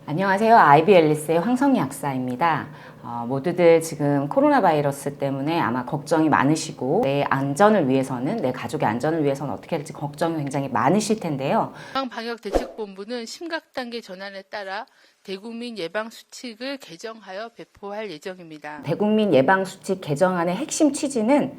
안녕하세요. IB앨리스의 황성희 약사입니다. 모두들 지금 코로나 바이러스 때문에 아마 걱정이 많으시고 내 안전을 위해서는, 내 가족의 안전을 위해서는 어떻게 할지 걱정이 굉장히 많으실 텐데요. 중앙방역대책본부는 심각단계 전환에 따라 대국민 예방수칙을 개정하여 배포할 예정입니다. 대국민 예방수칙 개정안의 핵심 취지는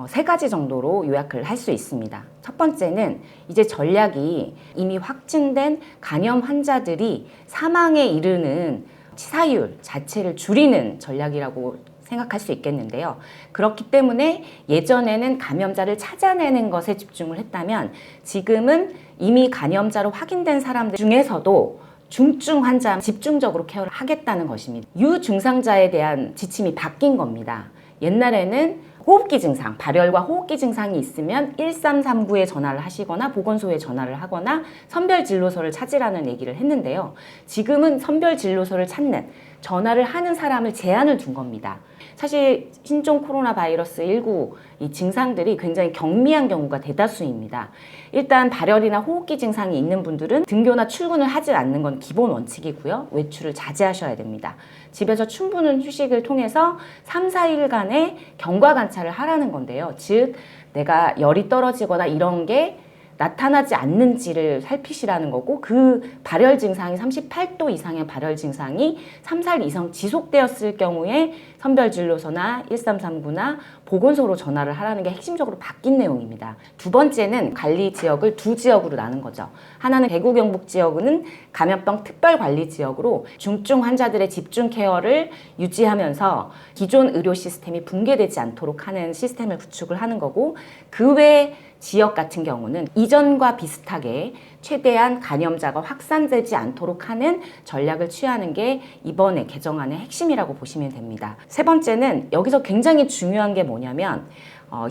세 가지 정도로 요약을 할 수 있습니다. 첫 번째는 이제 전략이 이미 확진된 간염 환자들이 사망에 이르는 치사율 자체를 줄이는 전략이라고 생각할 수 있겠는데요. 그렇기 때문에 예전에는 감염자를 찾아내는 것에 집중을 했다면 지금은 이미 감염자로 확인된 사람들 중에서도 중증 환자 집중적으로 케어를 하겠다는 것입니다. 유증상자에 대한 지침이 바뀐 겁니다. 옛날에는 호흡기 증상, 발열과 호흡기 증상이 있으면 1339에 전화를 하시거나 보건소에 전화를 하거나 선별진료소를 찾으라는 얘기를 했는데요. 지금은 선별진료소를 찾는, 전화를 하는 사람을 제한을 둔 겁니다. 사실 신종 코로나 바이러스 19 이 증상들이 굉장히 경미한 경우가 대다수입니다. 일단 발열이나 호흡기 증상이 있는 분들은 등교나 출근을 하지 않는 건 기본 원칙이고요. 외출을 자제하셔야 됩니다. 집에서 충분한 휴식을 통해서 3, 4일간의 경과 관찰을 하라는 건데요. 즉 내가 열이 떨어지거나 이런 게 나타나지 않는지를 살피시라는 거고, 그 발열 증상이 38도 이상의 발열 증상이 3, 4일 이상 지속되었을 경우에 선별진료소나 1339나 보건소로 전화를 하라는 게 핵심적으로 바뀐 내용입니다. 두 번째는 관리 지역을 두 지역으로 나눈 거죠. 하나는 대구 경북 지역은 감염병 특별관리지역으로 중증 환자들의 집중 케어를 유지하면서 기존 의료 시스템이 붕괴되지 않도록 하는 시스템을 구축을 하는 거고, 그 외 지역 같은 경우는 이전과 비슷하게 최대한 감염자가 확산되지 않도록 하는 전략을 취하는 게 이번에 개정안의 핵심이라고 보시면 됩니다. 세 번째는 여기서 굉장히 중요한 게 뭐냐면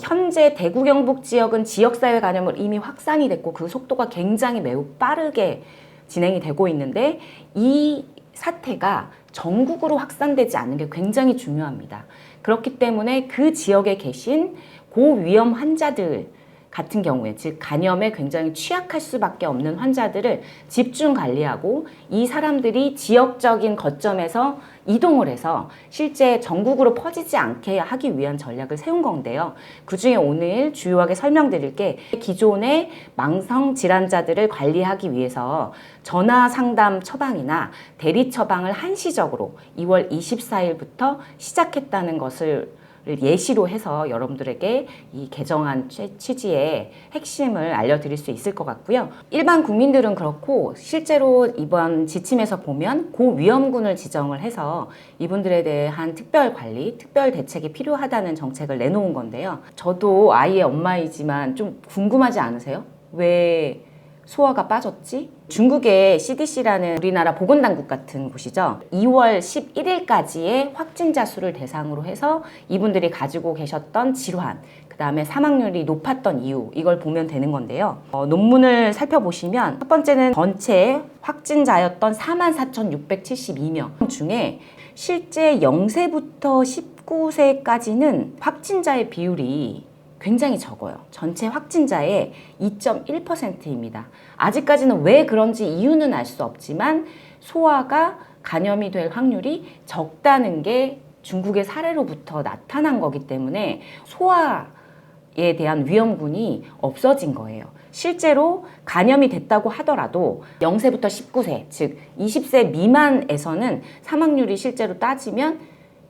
현재 대구 경북 지역은 지역사회 감염을 이미 확산이 됐고 그 속도가 굉장히 매우 빠르게 진행이 되고 있는데, 이 사태가 전국으로 확산되지 않는 게 굉장히 중요합니다. 그렇기 때문에 그 지역에 계신 고위험 환자들 같은 경우에, 즉 간염에 굉장히 취약할 수밖에 없는 환자들을 집중 관리하고, 이 사람들이 지역적인 거점에서 이동을 해서 실제 전국으로 퍼지지 않게 하기 위한 전략을 세운 건데요. 그중에 오늘 주요하게 설명드릴 게, 기존의 만성 질환자들을 관리하기 위해서 전화 상담 처방이나 대리 처방을 한시적으로 2월 24일부터 시작했다는 것을 예시로 해서 여러분들에게 이 개정안 취지의 핵심을 알려드릴 수 있을 것 같고요. 일반 국민들은 그렇고 실제로 이번 지침에서 보면 고위험군을 지정을 해서 이분들에 대한 특별 관리, 특별 대책이 필요하다는 정책을 내놓은 건데요. 저도 아이의 엄마이지만 좀 궁금하지 않으세요? 왜 소아가 빠졌지? 중국의 CDC라는 우리나라 보건당국 같은 곳이죠. 2월 11일까지의 확진자 수를 대상으로 해서 이분들이 가지고 계셨던 질환, 그 다음에 사망률이 높았던 이유, 이걸 보면 되는 건데요. 논문을 살펴보시면 첫 번째는 전체 확진자였던 44,672명 중에 실제 0세부터 19세까지는 확진자의 비율이 굉장히 적어요. 전체 확진자의 2.1%입니다. 아직까지는 왜 그런지 이유는 알 수 없지만 소아가 감염이 될 확률이 적다는 게 중국의 사례로부터 나타난 거기 때문에 소아에 대한 위험군이 없어진 거예요. 실제로 감염이 됐다고 하더라도 0세부터 19세, 즉 20세 미만에서는 사망률이 실제로 따지면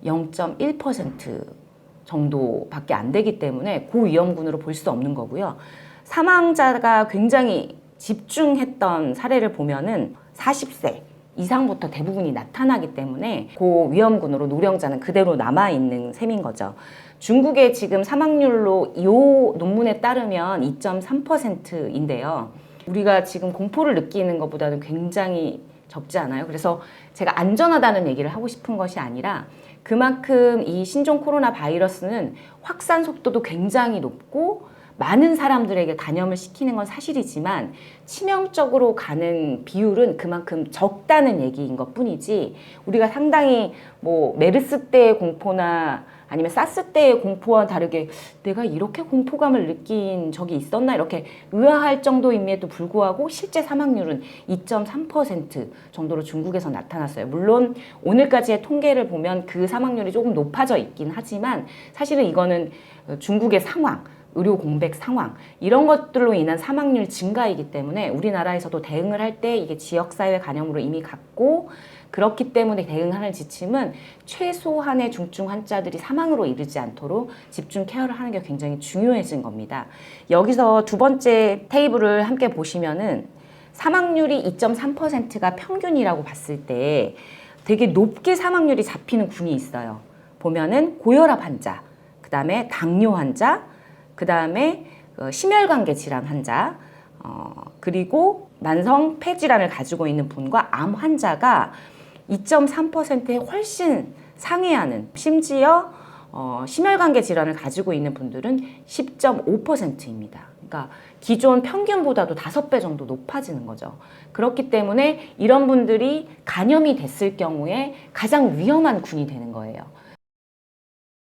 0.1% 정도밖에 안 되기 때문에 고위험군으로 볼 수 없는 거고요. 사망자가 굉장히 집중했던 사례를 보면은 40세 이상부터 대부분이 나타나기 때문에 고위험군으로 노령자는 그대로 남아있는 셈인 거죠. 중국의 지금 사망률로 이 논문에 따르면 2.3%인데요. 우리가 지금 공포를 느끼는 것보다는 굉장히 적지 않아요? 그래서 제가 안전하다는 얘기를 하고 싶은 것이 아니라 그만큼 이 신종 코로나 바이러스는 확산 속도도 굉장히 높고 많은 사람들에게 감염을 시키는 건 사실이지만 치명적으로 가는 비율은 그만큼 적다는 얘기인 것 뿐이지, 우리가 상당히 뭐 메르스 때의 공포나 아니면 사스 때의 공포와 다르게 내가 이렇게 공포감을 느낀 적이 있었나 이렇게 의아할 정도임에도 불구하고 실제 사망률은 2.3% 정도로 중국에서 나타났어요. 물론 오늘까지의 통계를 보면 그 사망률이 조금 높아져 있긴 하지만 사실은 이거는 중국의 상황, 의료 공백 상황 이런 것들로 인한 사망률 증가이기 때문에 우리나라에서도 대응을 할 때 이게 지역사회 감염으로 이미 갔고 그렇기 때문에 대응하는 지침은 최소한의 중증 환자들이 사망으로 이르지 않도록 집중 케어를 하는 게 굉장히 중요해진 겁니다. 여기서 두 번째 테이블을 함께 보시면은 사망률이 2.3%가 평균이라고 봤을 때 되게 높게 사망률이 잡히는 군이 있어요. 보면은 고혈압 환자, 그 다음에 당뇨 환자, 그 다음에 심혈관계 질환 환자, 그리고 만성 폐질환을 가지고 있는 분과 암 환자가 2.3%에 훨씬 상회하는, 심지어 심혈관계 질환을 가지고 있는 분들은 10.5%입니다. 그러니까 기존 평균보다도 5배 정도 높아지는 거죠. 그렇기 때문에 이런 분들이 감염이 됐을 경우에 가장 위험한 군이 되는 거예요.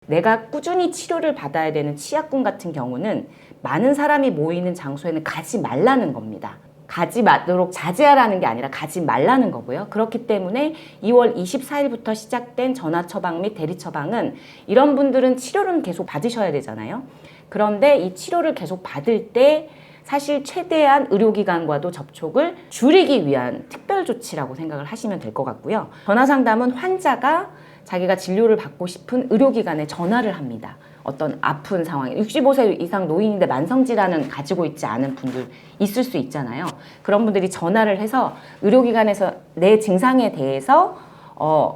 내가 꾸준히 치료를 받아야 되는 치약군 같은 경우는 많은 사람이 모이는 장소에는 가지 말라는 겁니다. 가지 마도록 자제하라는 게 아니라 가지 말라는 거고요. 그렇기 때문에 2월 24일부터 시작된 전화 처방 및 대리 처방은 이런 분들은 치료는 계속 받으셔야 되잖아요. 그런데 이 치료를 계속 받을 때 사실 최대한 의료기관과도 접촉을 줄이기 위한 특별 조치라고 생각을 하시면 될 것 같고요. 전화 상담은 환자가 자기가 진료를 받고 싶은 의료기관에 전화를 합니다. 어떤 아픈 상황, 65세 이상 노인인데 만성질환은 가지고 있지 않은 분들 있을 수 있잖아요. 그런 분들이 전화를 해서 의료기관에서 내 증상에 대해서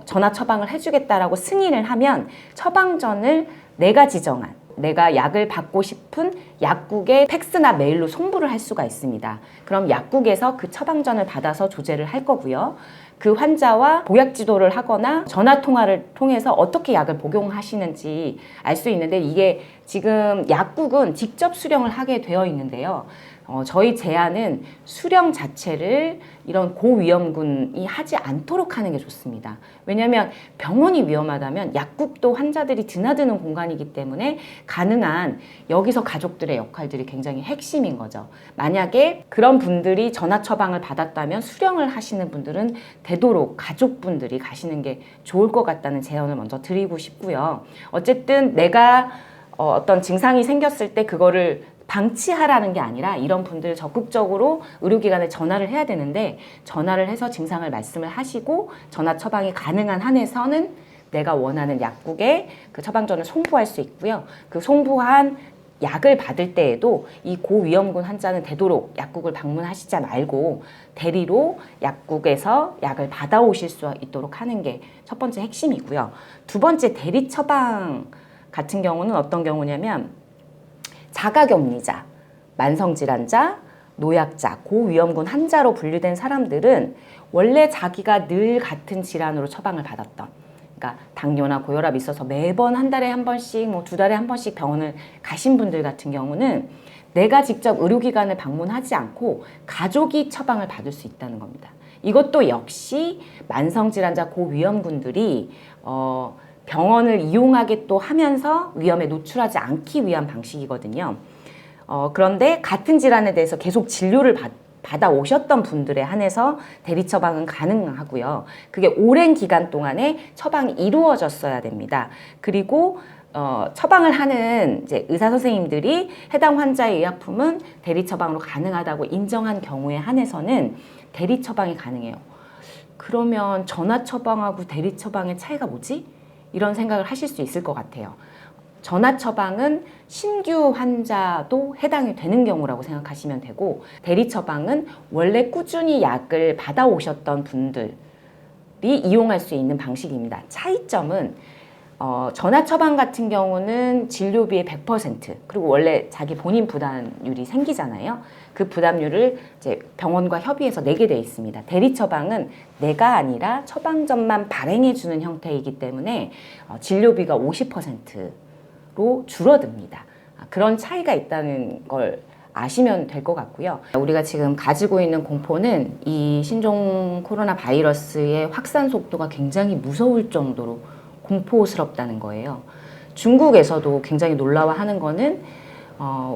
전화 처방을 해주겠다라고 승인을 하면 처방전을 내가 지정한 내가 약을 받고 싶은 약국에 팩스나 메일로 송부를 할 수가 있습니다. 그럼 약국에서 그 처방전을 받아서 조제를 할 거고요. 그 환자와 보약 지도를 하거나 전화 통화를 통해서 어떻게 약을 복용하시는지 알 수 있는데 이게 지금 약국은 직접 수령을 하게 되어 있는데요. 저희 제안은 수령 자체를 이런 고위험군이 하지 않도록 하는 게 좋습니다. 왜냐하면 병원이 위험하다면 약국도 환자들이 드나드는 공간이기 때문에 가능한 여기서 가족들의 역할들이 굉장히 핵심인 거죠. 만약에 그런 분들이 전화 처방을 받았다면 수령을 하시는 분들은 되도록 가족분들이 가시는 게 좋을 것 같다는 제안을 먼저 드리고 싶고요. 어쨌든 내가 어떤 증상이 생겼을 때 그거를 방치하라는 게 아니라 이런 분들 적극적으로 의료기관에 전화를 해야 되는데 전화를 해서 증상을 말씀을 하시고 전화 처방이 가능한 한에서는 내가 원하는 약국에 그 처방전을 송부할 수 있고요. 그 송부한 약을 받을 때에도 이 고위험군 환자는 되도록 약국을 방문하시지 말고 대리로 약국에서 약을 받아오실 수 있도록 하는 게 첫 번째 핵심이고요. 두 번째 대리 처방 같은 경우는 어떤 경우냐면 자가격리자, 만성질환자, 노약자, 고위험군 환자로 분류된 사람들은 원래 자기가 늘 같은 질환으로 처방을 받았던 그러니까 당뇨나 고혈압이 있어서 매번 한 달에 한 번씩 두 달에 한 번씩 병원을 가신 분들 같은 경우는 내가 직접 의료기관을 방문하지 않고 가족이 처방을 받을 수 있다는 겁니다. 이것도 역시 만성질환자 고위험군들이 병원을 이용하게 또 하면서 위험에 노출하지 않기 위한 방식이거든요. 그런데 같은 질환에 대해서 계속 진료를 받아 오셨던 분들에 한해서 대리 처방은 가능하고요. 그게 오랜 기간 동안에 처방이 이루어졌어야 됩니다. 그리고 처방을 하는 이제 의사 선생님들이 해당 환자의 의약품은 대리 처방으로 가능하다고 인정한 경우에 한해서는 대리 처방이 가능해요. 그러면 전화 처방하고 대리 처방의 차이가 뭐지? 이런 생각을 하실 수 있을 것 같아요. 전화 처방은 신규 환자도 해당이 되는 경우라고 생각하시면 되고 대리 처방은 원래 꾸준히 약을 받아오셨던 분들이 이용할 수 있는 방식입니다. 차이점은 전화 처방 같은 경우는 진료비의 100% 그리고 원래 자기 본인 부담률이 생기잖아요. 그 부담률을 이제 병원과 협의해서 내게 돼 있습니다. 대리 처방은 내가 아니라 처방전만 발행해 주는 형태이기 때문에 진료비가 50%로 줄어듭니다. 그런 차이가 있다는 걸 아시면 될 것 같고요. 우리가 지금 가지고 있는 공포는 이 신종 코로나 바이러스의 확산 속도가 굉장히 무서울 정도로 공포스럽다는 거예요. 중국에서도 굉장히 놀라워하는 거는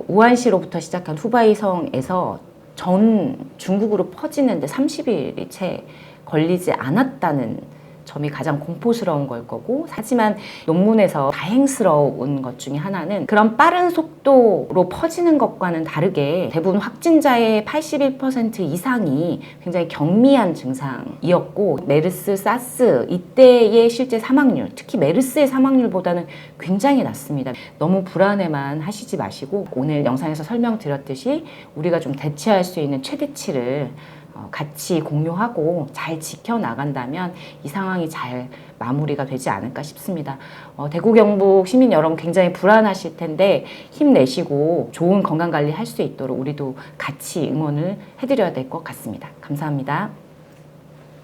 우한시로부터 시작한 후바이성에서 전 중국으로 퍼지는데 30일이 채 걸리지 않았다는 점이 가장 공포스러운 걸 거고, 하지만 논문에서 다행스러운 것 중에 하나는 그런 빠른 속도로 퍼지는 것과는 다르게 대부분 확진자의 81% 이상이 굉장히 경미한 증상이었고, 메르스, 사스 이때의 실제 사망률, 특히 메르스의 사망률보다는 굉장히 낮습니다. 너무 불안해만 하시지 마시고, 오늘 영상에서 설명드렸듯이 우리가 좀 대체할 수 있는 최대치를 같이 공유하고 잘 지켜나간다면 이 상황이 잘 마무리가 되지 않을까 싶습니다. 대구 경북 시민 여러분 굉장히 불안하실 텐데 힘내시고 좋은 건강관리 할 수 있도록 우리도 같이 응원을 해드려야 될 것 같습니다. 감사합니다.